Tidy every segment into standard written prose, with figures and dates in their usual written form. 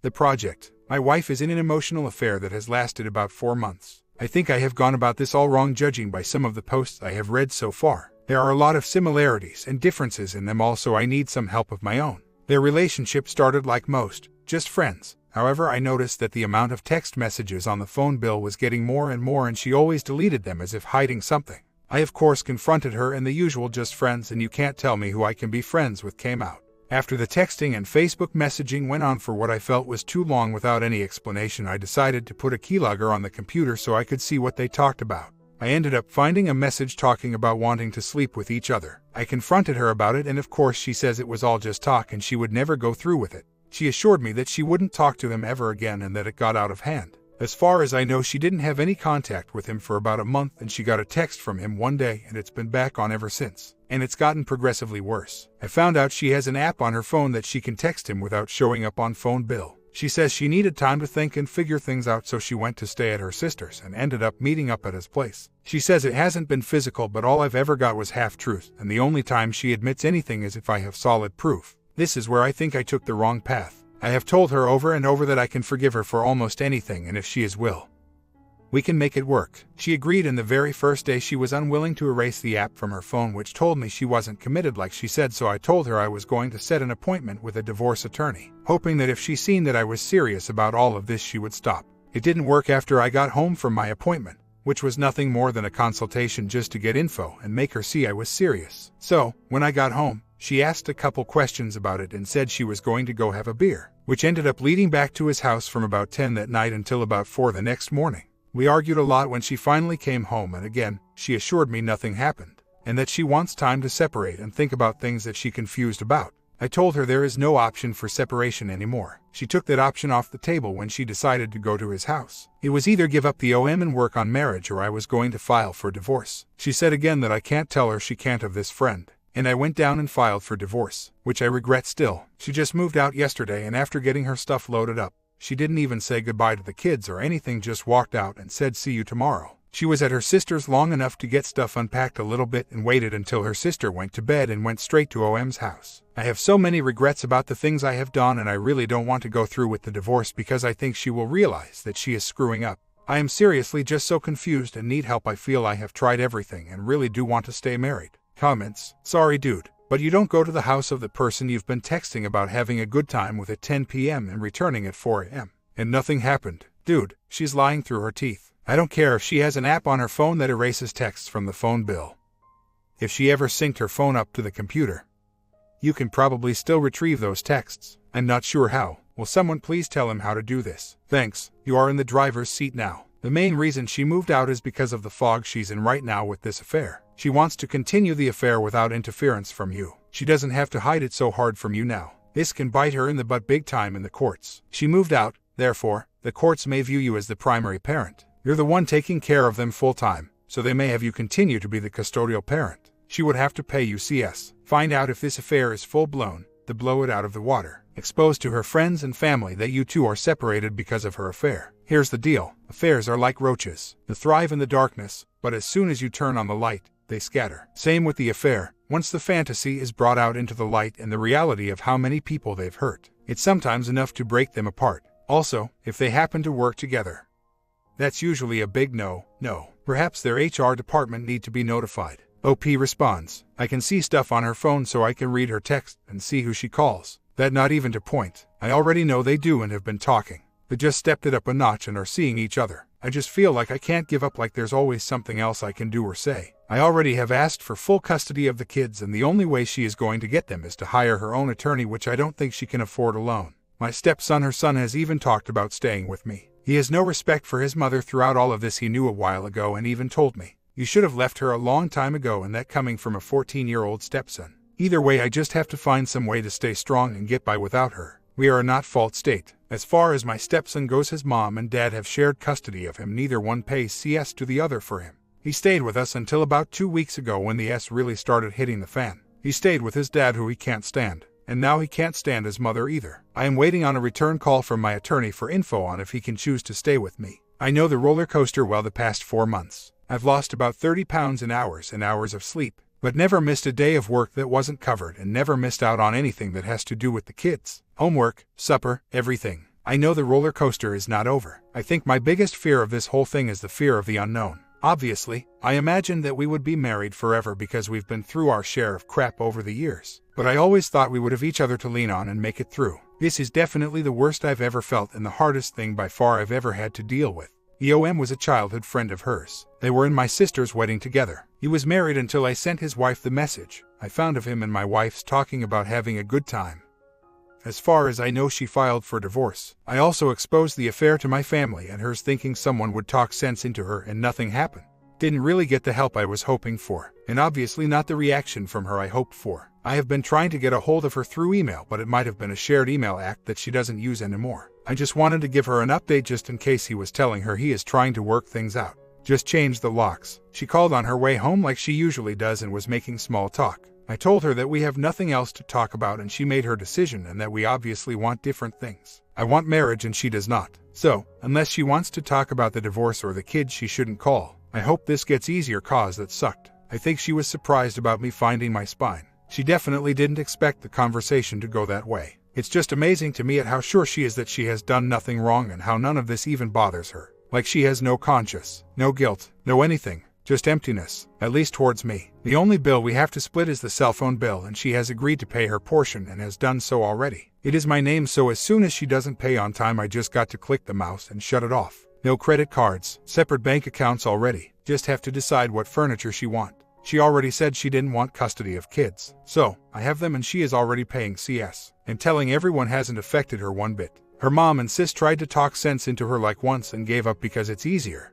The project. My wife is in an emotional affair that has lasted about 4 months. I think I have gone about this all wrong judging by some of the posts I have read so far. There are a lot of similarities and differences in them all, so I need some help of my own. Their relationship started like most, just friends. However, I noticed that the amount of text messages on the phone bill was getting more and more, and she always deleted them as if hiding something. I of course confronted her, and the usual just friends and you can't tell me who I can be friends with came out. After the texting and Facebook messaging went on for what I felt was too long without any explanation, I decided to put a keylogger on the computer so I could see what they talked about. I ended up finding a message talking about wanting to sleep with each other. I confronted her about it, and of course she says it was all just talk and she would never go through with it. She assured me that she wouldn't talk to him ever again and that it got out of hand. As far as I know, she didn't have any contact with him for about a month, and she got a text from him one day and it's been back on ever since. And it's gotten progressively worse. I found out she has an app on her phone that she can text him without showing up on phone bill. She says she needed time to think and figure things out, so she went to stay at her sister's and ended up meeting up at his place. She says it hasn't been physical, but all I've ever got was half-truth, and the only time she admits anything is if I have solid proof. This is where I think I took the wrong path. I have told her over and over that I can forgive her for almost anything, and if she is will, we can make it work. She agreed, and the very first day she was unwilling to erase the app from her phone, which told me she wasn't committed like she said, so I told her I was going to set an appointment with a divorce attorney, hoping that if she seen that I was serious about all of this she would stop. It didn't work after I got home from my appointment, which was nothing more than a consultation just to get info and make her see I was serious. So, when I got home, she asked a couple questions about it and said she was going to go have a beer, which ended up leading back to his house from about 10 that night until about 4 the next morning. We argued a lot when she finally came home, and again, she assured me nothing happened, and that she wants time to separate and think about things that she confused about. I told her there is no option for separation anymore. She took that option off the table when she decided to go to his house. It was either give up the OM and work on marriage, or I was going to file for divorce. She said again that I can't tell her she can't have this friend, and I went down and filed for divorce, which I regret still. She just moved out yesterday, and after getting her stuff loaded up, she didn't even say goodbye to the kids or anything, just walked out and said see you tomorrow. She was at her sister's long enough to get stuff unpacked a little bit and waited until her sister went to bed and went straight to OM's house. I have so many regrets about the things I have done, and I really don't want to go through with the divorce because I think she will realize that she is screwing up. I am seriously just so confused and need help. I feel I have tried everything and really do want to stay married. Comments. Sorry dude, but you don't go to the house of the person you've been texting about having a good time with at 10 p.m. and returning at 4 a.m. and nothing happened. Dude, she's lying through her teeth. I don't care if she has an app on her phone that erases texts from the phone bill. If she ever synced her phone up to the computer, you can probably still retrieve those texts. I'm not sure how. Will someone please tell him how to do this? Thanks. You are in the driver's seat now. The main reason she moved out is because of the fog she's in right now with this affair. She wants to continue the affair without interference from you. She doesn't have to hide it so hard from you now. This can bite her in the butt big time in the courts. She moved out, therefore, the courts may view you as the primary parent. You're the one taking care of them full time, so they may have you continue to be the custodial parent. She would have to pay you CS. Find out if this affair is full blown, to blow it out of the water. Expose to her friends and family that you two are separated because of her affair. Here's the deal. Affairs are like roaches. They thrive in the darkness, but as soon as you turn on the light, they scatter. Same with the affair. Once the fantasy is brought out into the light and the reality of how many people they've hurt, it's sometimes enough to break them apart. Also, if they happen to work together, that's usually a big no. Perhaps their HR department need to be notified. OP responds, I can see stuff on her phone so I can read her text and see who she calls. That not even to point. I already know they do and have been talking. They just stepped it up a notch and are seeing each other. I just feel like I can't give up, like there's always something else I can do or say. I already have asked for full custody of the kids, and the only way she is going to get them is to hire her own attorney, which I don't think she can afford alone. My stepson, her son, has even talked about staying with me. He has no respect for his mother throughout all of this. He knew a while ago and even told me, you should have left her a long time ago, and that coming from a 14-year-old stepson. Either way, I just have to find some way to stay strong and get by without her. We are a not-fault state. As far as my stepson goes, his mom and dad have shared custody of him. Neither one pays CS to the other for him. He stayed with us until about 2 weeks ago when the S really started hitting the fan. He stayed with his dad, who he can't stand. And now he can't stand his mother either. I am waiting on a return call from my attorney for info on if he can choose to stay with me. I know the roller coaster well the past 4 months. I've lost about 30 pounds in hours and hours of sleep, but never missed a day of work that wasn't covered, and never missed out on anything that has to do with the kids. Homework, supper, everything. I know the roller coaster is not over. I think my biggest fear of this whole thing is the fear of the unknown. Obviously, I imagined that we would be married forever because we've been through our share of crap over the years. But I always thought we would have each other to lean on and make it through. This is definitely the worst I've ever felt and the hardest thing by far I've ever had to deal with. EOM was a childhood friend of hers. They were in my sister's wedding together. He was married until I sent his wife the message I found of him and my wife's talking about having a good time. As far as I know, she filed for divorce. I also exposed the affair to my family and hers, thinking someone would talk sense into her, and nothing happened. Didn't really get the help I was hoping for, and obviously not the reaction from her I hoped for. I have been trying to get a hold of her through email, but it might have been a shared email act that she doesn't use anymore. I just wanted to give her an update just in case he was telling her he is trying to work things out. Just change the locks. She called on her way home like she usually does and was making small talk. I told her that we have nothing else to talk about and she made her decision, and that we obviously want different things. I want marriage and she does not. So, unless she wants to talk about the divorce or the kids, she shouldn't call. I hope this gets easier, cause that sucked. I think she was surprised about me finding my spine. She definitely didn't expect the conversation to go that way. It's just amazing to me at how sure she is that she has done nothing wrong and how none of this even bothers her. Like she has no conscience, no guilt, no anything. Just emptiness, at least towards me. The only bill we have to split is the cell phone bill, and she has agreed to pay her portion and has done so already. It is my name, so as soon as she doesn't pay on time, I just got to click the mouse and shut it off. No credit cards, separate bank accounts already. Just have to decide what furniture she wants. She already said she didn't want custody of kids. So, I have them and she is already paying CS. And telling everyone hasn't affected her one bit. Her mom and sis tried to talk sense into her like once and gave up because it's easier.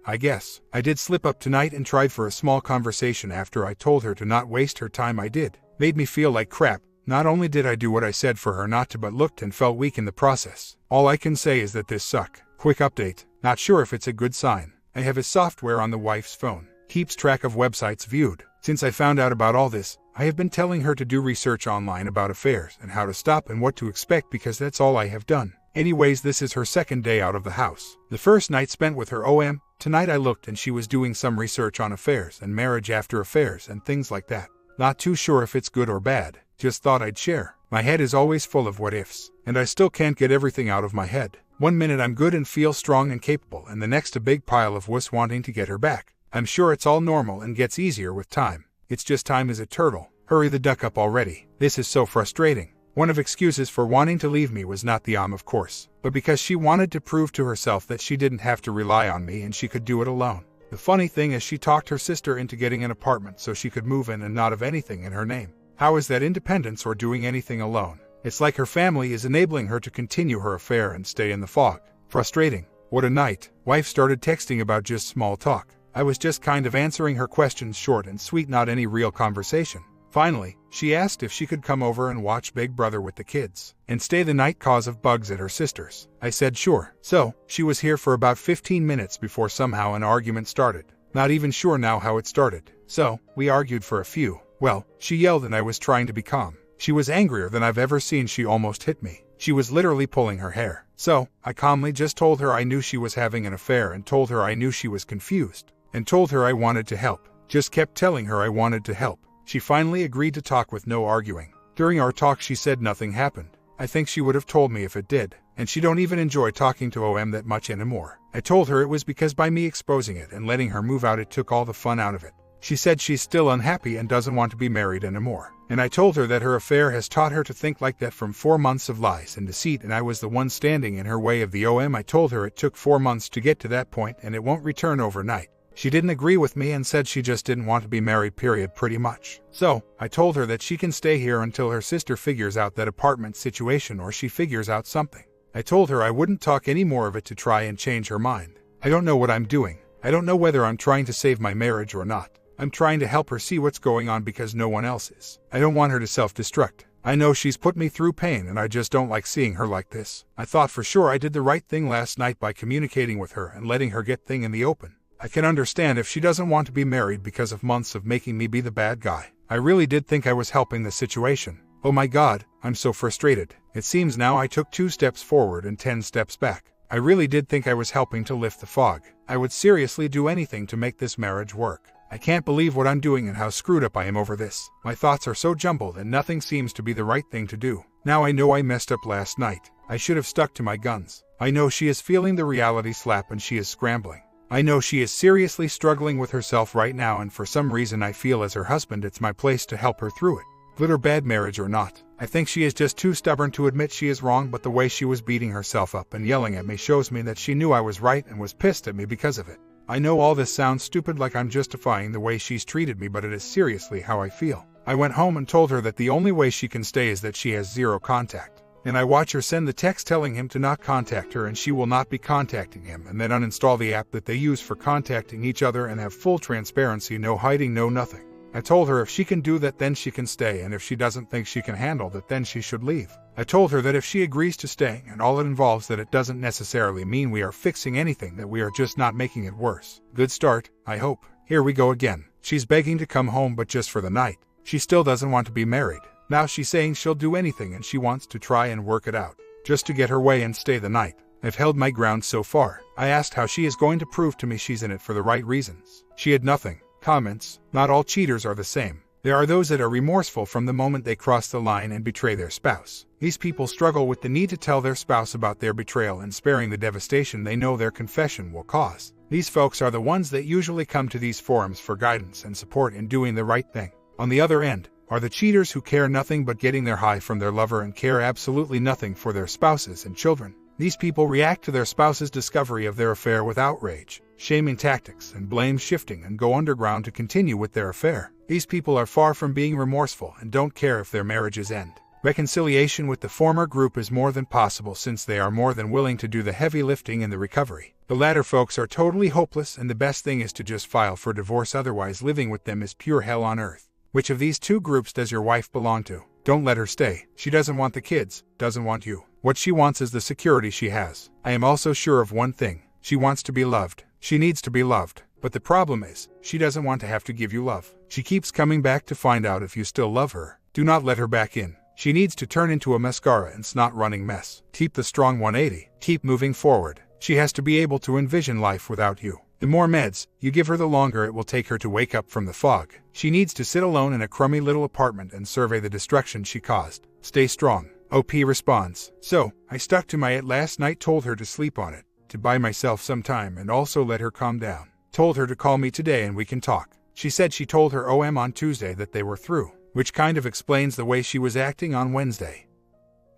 I guess. I did slip up tonight and tried for a small conversation after I told her to not waste her time. I did. Made me feel like crap. Not only did I do what I said for her not to, but looked and felt weak in the process. All I can say is that this suck. Quick update. Not sure if it's a good sign. I have his software on the wife's phone. Keeps track of websites viewed. Since I found out about all this, I have been telling her to do research online about affairs and how to stop and what to expect, because that's all I have done. Anyways, this is her second day out of the house. The first night spent with her OM. Tonight I looked and she was doing some research on affairs and marriage after affairs and things like that. Not too sure if it's good or bad. Just thought I'd share. My head is always full of what ifs, and I still can't get everything out of my head. One minute I'm good and feel strong and capable, and the next a big pile of wuss wanting to get her back. I'm sure it's all normal and gets easier with time. It's just time is a turtle. Hurry the duck up already. This is so frustrating. One of excuses for wanting to leave me was not the of course, but because she wanted to prove to herself that she didn't have to rely on me and she could do it alone. The funny thing is, she talked her sister into getting an apartment so she could move in and not have anything in her name. How is that independence or doing anything alone? It's like her family is enabling her to continue her affair and stay in the fog. Frustrating. What a night. Wife started texting about just small talk. I was just kind of answering her questions, short and sweet, not any real conversation. Finally, she asked if she could come over and watch Big Brother with the kids and stay the night cause of bugs at her sister's. I said sure. So, she was here for about 15 minutes before somehow an argument started. Not even sure now how it started. So, we argued for a few. Well, she yelled and I was trying to be calm. She was angrier than I've ever seen. She almost hit me. She was literally pulling her hair. So, I calmly just told her I knew she was having an affair and told her I knew she was confused. And told her I wanted to help. Just kept telling her I wanted to help. She finally agreed to talk with no arguing. During our talk she said nothing happened. I think she would have told me if it did. And she don't even enjoy talking to OM that much anymore. I told her it was because by me exposing it and letting her move out, it took all the fun out of it. She said she's still unhappy and doesn't want to be married anymore. And I told her that her affair has taught her to think like that from 4 months of lies and deceit, and I was the one standing in her way of the OM. I told her it took 4 months to get to that point and it won't return overnight. She didn't agree with me and said she just didn't want to be married, period, pretty much. So, I told her that she can stay here until her sister figures out that apartment situation or she figures out something. I told her I wouldn't talk any more of it to try and change her mind. I don't know what I'm doing. I don't know whether I'm trying to save my marriage or not. I'm trying to help her see what's going on because no one else is. I don't want her to self-destruct. I know she's put me through pain and I just don't like seeing her like this. I thought for sure I did the right thing last night by communicating with her and letting her get things in the open. I can understand if she doesn't want to be married because of months of making me be the bad guy. I really did think I was helping the situation. Oh my God, I'm so frustrated. It seems now I took 2 steps forward and 10 steps back. I really did think I was helping to lift the fog. I would seriously do anything to make this marriage work. I can't believe what I'm doing and how screwed up I am over this. My thoughts are so jumbled and nothing seems to be the right thing to do. Now I know I messed up last night. I should have stuck to my guns. I know she is feeling the reality slap and she is scrambling. I know she is seriously struggling with herself right now, and for some reason I feel as her husband it's my place to help her through it. Good or bad marriage or not, I think she is just too stubborn to admit she is wrong, but the way she was beating herself up and yelling at me shows me that she knew I was right and was pissed at me because of it. I know all this sounds stupid, like I'm justifying the way she's treated me, but it is seriously how I feel. I went home and told her that the only way she can stay is that she has zero contact. And I watch her send the text telling him to not contact her and she will not be contacting him, and then uninstall the app that they use for contacting each other and have full transparency, no hiding, no nothing. I told her if she can do that then she can stay, and if she doesn't think she can handle that then she should leave. I told her that if she agrees to staying and all it involves, that it doesn't necessarily mean we are fixing anything, that we are just not making it worse. Good start, I hope. Here we go again. She's begging to come home but just for the night. She still doesn't want to be married. Now she's saying she'll do anything and she wants to try and work it out, just to get her way and stay the night. I've held my ground so far. I asked how she is going to prove to me she's in it for the right reasons. She had nothing. Comments: not all cheaters are the same. There are those that are remorseful from the moment they cross the line and betray their spouse. These people struggle with the need to tell their spouse about their betrayal and sparing the devastation they know their confession will cause. These folks are the ones that usually come to these forums for guidance and support in doing the right thing. On the other end are the cheaters who care nothing but getting their high from their lover and care absolutely nothing for their spouses and children. These people react to their spouse's discovery of their affair with outrage, shaming tactics, and blame shifting, and go underground to continue with their affair. These people are far from being remorseful and don't care if their marriages end. Reconciliation with the former group is more than possible, since they are more than willing to do the heavy lifting in the recovery. The latter folks are totally hopeless, and the best thing is to just file for divorce, otherwise living with them is pure hell on earth. Which of these two groups does your wife belong to? Don't let her stay. She doesn't want the kids, doesn't want you. What she wants is the security she has. I am also sure of one thing. She wants to be loved. She needs to be loved. But the problem is, she doesn't want to have to give you love. She keeps coming back to find out if you still love her. Do not let her back in. She needs to turn into a mascara and snot-running mess. Keep the strong 180. Keep moving forward. She has to be able to envision life without you. The more meds you give her, the longer it will take her to wake up from the fog. She needs to sit alone in a crummy little apartment and survey the destruction she caused. Stay strong. OP responds. So, I stuck to my it last night, told her to sleep on it, to buy myself some time, and also let her calm down. Told her to call me today and we can talk. She said she told her OM on Tuesday that they were through, which kind of explains the way she was acting on Wednesday.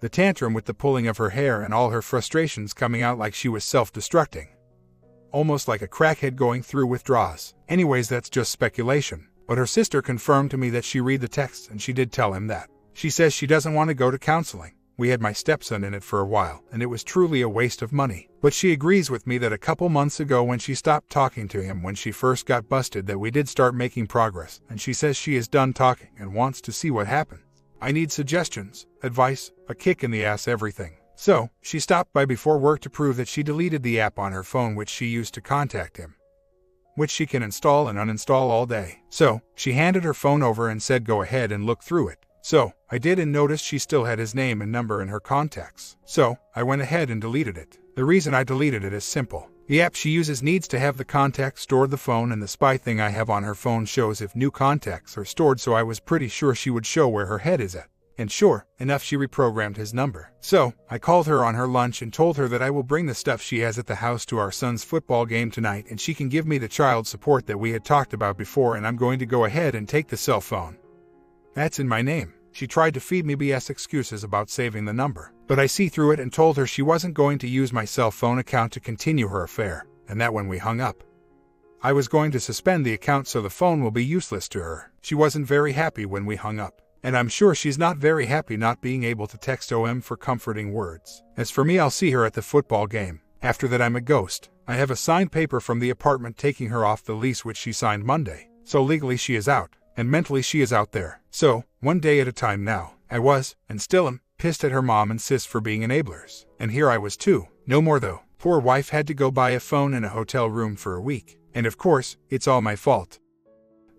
The tantrum with the pulling of her hair and all her frustrations coming out like she was self-destructing. Almost like a crackhead going through withdrawals. Anyways, that's just speculation. But her sister confirmed to me that she read the texts and she did tell him that. She says she doesn't want to go to counseling. We had my stepson in it for a while, and it was truly a waste of money. But she agrees with me that a couple months ago, when she stopped talking to him when she first got busted, that we did start making progress, and she says she is done talking and wants to see what happens. I need suggestions, advice, a kick in the ass, everything. So, she stopped by before work to prove that she deleted the app on her phone which she used to contact him, which she can install and uninstall all day. So, she handed her phone over and said go ahead and look through it. So, I did, and noticed she still had his name and number in her contacts. So, I went ahead and deleted it. The reason I deleted it is simple. The app she uses needs to have the contacts stored the phone, and the spy thing I have on her phone shows if new contacts are stored, so I was pretty sure she would show where her head is at. And sure enough, she reprogrammed his number. So, I called her on her lunch and told her that I will bring the stuff she has at the house to our son's football game tonight, and she can give me the child support that we had talked about before, and I'm going to go ahead and take the cell phone. That's in my name. She tried to feed me BS excuses about saving the number, but I see through it and told her she wasn't going to use my cell phone account to continue her affair, and that when we hung up, I was going to suspend the account so the phone will be useless to her. She wasn't very happy when we hung up, and I'm sure she's not very happy not being able to text OM for comforting words. As for me, I'll see her at the football game. After that, I'm a ghost. I have a signed paper from the apartment taking her off the lease, which she signed Monday, so legally she is out. And mentally she is out there. So, one day at a time now. I was, and still am, pissed at her mom and sis for being enablers. And here I was too. No more though. Poor wife had to go buy a phone in a hotel room for a week. And of course, it's all my fault.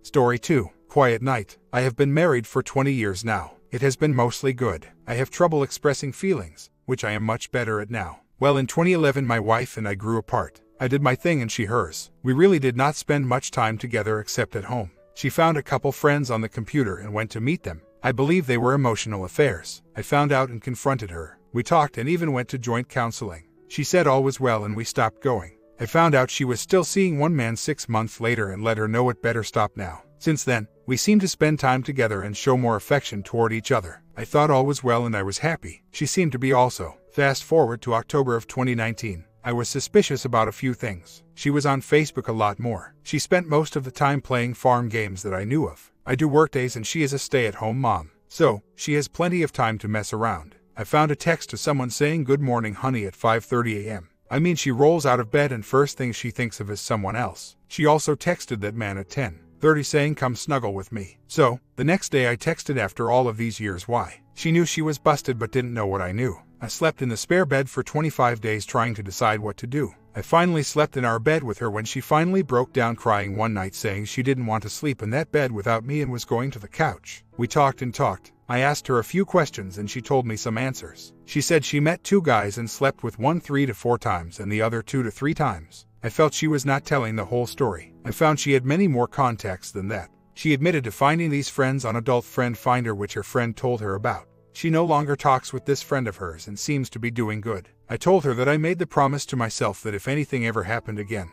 Story 2. Quiet night. I have been married for 20 years now. It has been mostly good. I have trouble expressing feelings, which I am much better at now. Well, in 2011 my wife and I grew apart. I did my thing and she hers. We really did not spend much time together except at home. She found a couple friends on the computer and went to meet them, I believe they were emotional affairs. I found out and confronted her. We talked and even went to joint counseling. She said all was well and we stopped going. I found out she was still seeing one man 6 months later and let her know it better stop now. Since then, we seem to spend time together and show more affection toward each other. I thought all was well and I was happy. She seemed to be also. Fast forward to October of 2019. I was suspicious about a few things. She was on Facebook a lot more. She spent most of the time playing farm games that I knew of. I do workdays and she is a stay-at-home mom. So, she has plenty of time to mess around. I found a text to someone saying "Good morning honey" at 5:30 a.m. I mean, she rolls out of bed and first thing she thinks of is someone else. She also texted that man at 10:30 saying "Come snuggle with me." So, the next day I texted after all of these years why. She knew she was busted but didn't know what I knew. I slept in the spare bed for 25 days trying to decide what to do. I finally slept in our bed with her when she finally broke down crying one night saying she didn't want to sleep in that bed without me and was going to the couch. We talked and talked. I asked her a few questions and she told me some answers. She said she met 2 guys and slept with one 3 to 4 times and the other 2 to 3 times. I felt she was not telling the whole story. I found she had many more contacts than that. She admitted to finding these friends on Adult Friend Finder, which her friend told her about. She no longer talks with this friend of hers and seems to be doing good. I told her that I made the promise to myself that if anything ever happened again,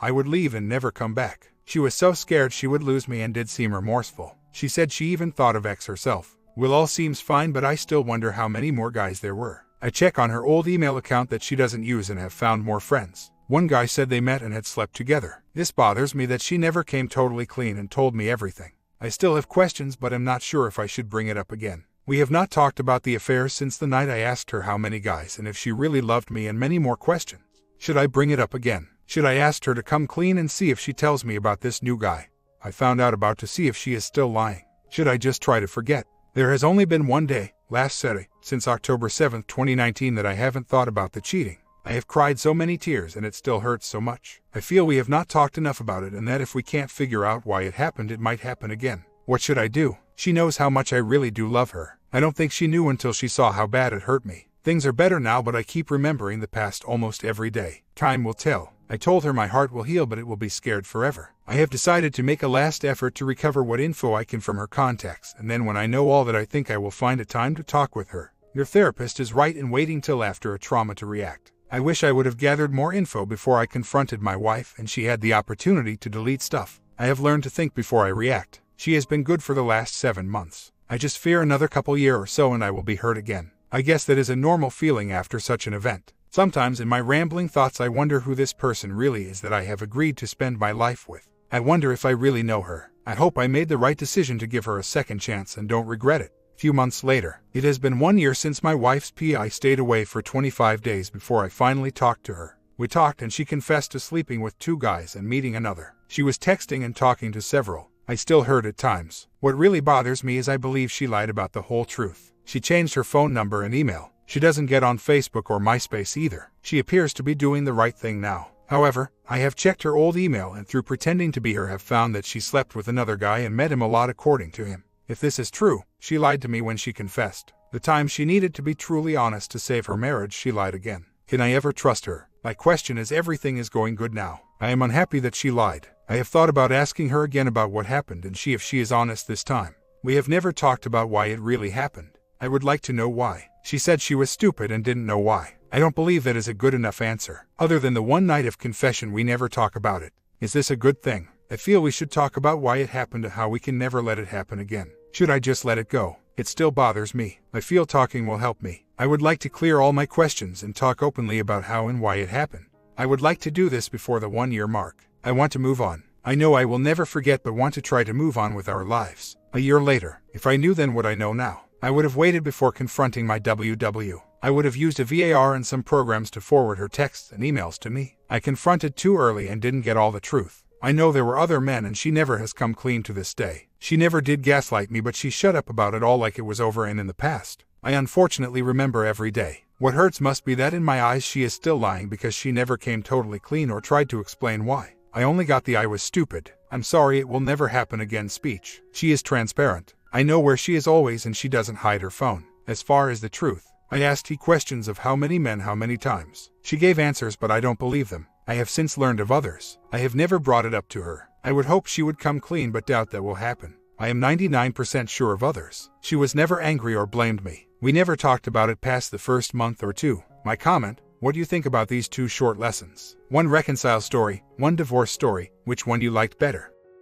I would leave and never come back. She was so scared she would lose me and did seem remorseful. She said she even thought of X herself. Well, all seems fine, but I still wonder how many more guys there were. I check on her old email account that she doesn't use and have found more friends. One guy said they met and had slept together. This bothers me that she never came totally clean and told me everything. I still have questions, but I'm not sure if I should bring it up again. We have not talked about the affair since the night I asked her how many guys and if she really loved me, and many more questions. Should I bring it up again? Should I ask her to come clean and see if she tells me about this new guy I found out about, to see if she is still lying? Should I just try to forget? There has only been one day, last Saturday, since October 7, 2019 that I haven't thought about the cheating. I have cried so many tears and it still hurts so much. I feel we have not talked enough about it and that if we can't figure out why it happened, it might happen again. What should I do? She knows how much I really do love her. I don't think she knew until she saw how bad it hurt me. Things are better now, but I keep remembering the past almost every day. Time will tell. I told her my heart will heal, but it will be scared forever. I have decided to make a last effort to recover what info I can from her contacts, and then when I know all that, I think I will find a time to talk with her. Your therapist is right in waiting till after a trauma to react. I wish I would have gathered more info before I confronted my wife and she had the opportunity to delete stuff. I have learned to think before I react. She has been good for the last 7 months. I just fear another couple year or so and I will be hurt again. I guess that is a normal feeling after such an event. Sometimes in my rambling thoughts I wonder who this person really is that I have agreed to spend my life with. I wonder if I really know her. I hope I made the right decision to give her a second chance and don't regret it. Few months later, it has been 1 year since my wife's PI stayed away for 25 days before I finally talked to her. We talked and she confessed to sleeping with 2 guys and meeting another. She was texting and talking to several. I still hurt at times. What really bothers me is I believe she lied about the whole truth. She changed her phone number and email. She doesn't get on Facebook or MySpace either. She appears to be doing the right thing now. However, I have checked her old email and through pretending to be her have found that she slept with another guy and met him a lot according to him. If this is true, she lied to me when she confessed. The time she needed to be truly honest to save her marriage, she lied again. Can I ever trust her? My question is, everything is going good now. I am unhappy that she lied. I have thought about asking her again about what happened and see if she is honest this time. We have never talked about why it really happened. I would like to know why. She said she was stupid and didn't know why. I don't believe that is a good enough answer. Other than the one night of confession, we never talk about it. Is this a good thing? I feel we should talk about why it happened and how we can never let it happen again. Should I just let it go? It still bothers me. I feel talking will help me. I would like to clear all my questions and talk openly about how and why it happened. I would like to do this before the 1 year mark. I want to move on. I know I will never forget, but want to try to move on with our lives. A year later, if I knew then what I know now, I would have waited before confronting my WW. I would have used a VAR and some programs to forward her texts and emails to me. I confronted too early and didn't get all the truth. I know there were other men and she never has come clean to this day. She never did gaslight me, but she shut up about it all like it was over and in the past. I unfortunately remember every day. What hurts must be that in my eyes she is still lying because she never came totally clean or tried to explain why. I only got the "I was stupid, I'm sorry, it will never happen again" speech. She is transparent. I know where she is always and she doesn't hide her phone. As far as the truth, I asked her questions of how many men, how many times. She gave answers, but I don't believe them. I have since learned of others. I have never brought it up to her. I would hope she would come clean, but doubt that will happen. I am 99% sure of others. She was never angry or blamed me. We never talked about it past the first month or two. My comment: what do you think about these two short lessons? One reconcile story, one divorce story. Which one you liked better?